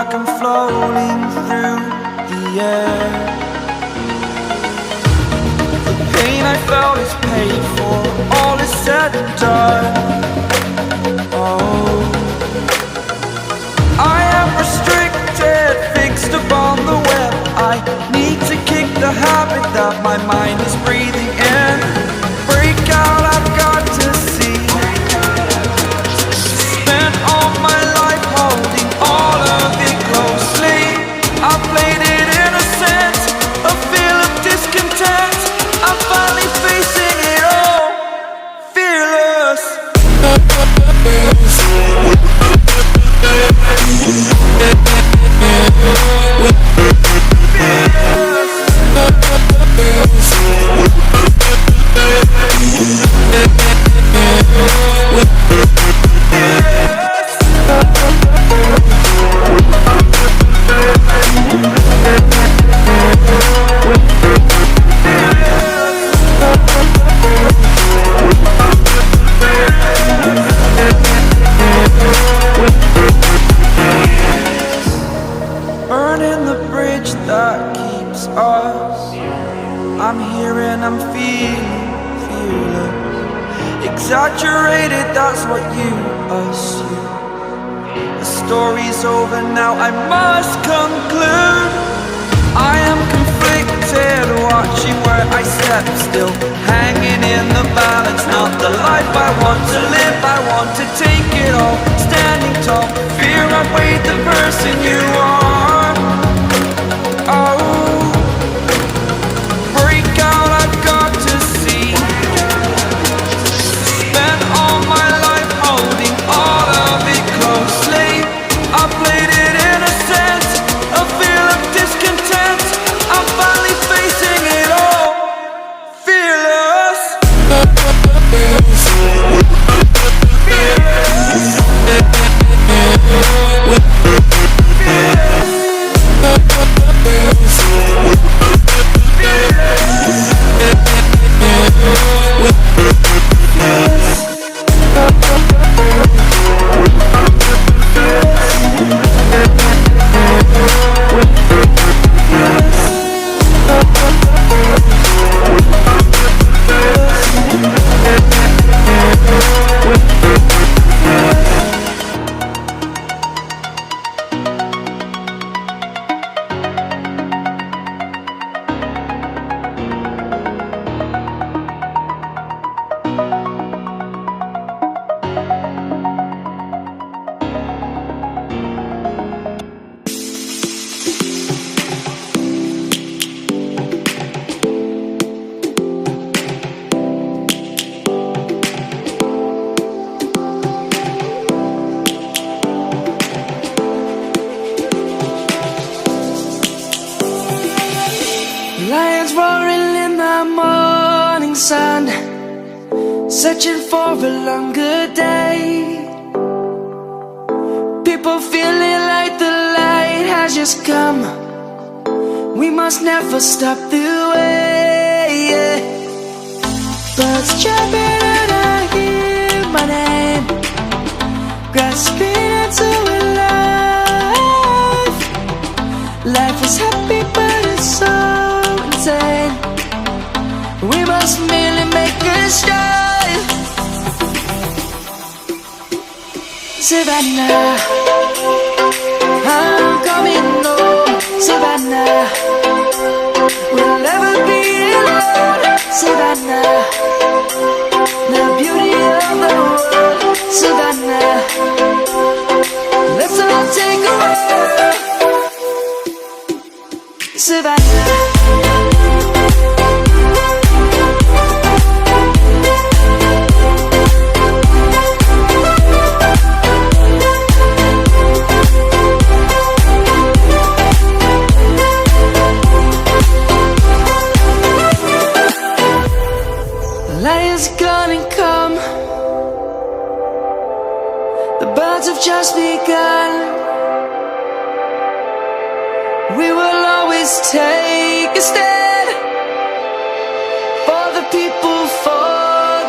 like I'm floating through the air. The pain I felt is paid for, all is said and done. Oh, I am restricted, fixed upon the web. I need to kick the habit that my mind is breathing in. Break out, I've got to see. Spent all my life holding all of it closely. I played it innocent, a feel of discontent. I'm finally facing it all, fearless. Burning the bridge that keeps us. I'm here and I'm feeling fearless. Exaggerated, that's what you assume. The story's over now, I must conclude. I am conflicted, watching where I step still, hanging in the balance. Not the life I want to live, I want to take it all. Standing tall, fear outweighed the person you are. Oh, break out, I've got to see. Spent all my life holding all of it closely. I played it innocent, a feel of discontent. I'm finally facing it all, fearless. Lions roaring in the morning sun, searching for a longer day. People feeling like the light has just come. We must never stop the way. Birds chirping and I hear my name, grasping into a life. Life is happy but it's so insane. We must merely make a stride. Savannah, I'm coming home. Savannah, we'll never be alone. Savannah, the beauty of the world. Savannah, let's all take a walk. Savannah. Lion's gonna come. The birds have just begun. We will always take a stand for the people, for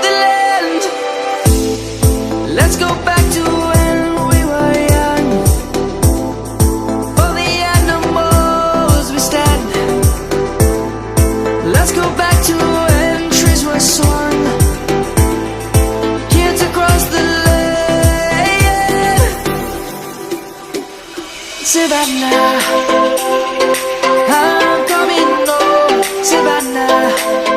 the land. Let's go back to when we were young. two entries were swung, kids across the lane. Savannah, I'm coming home, Savannah.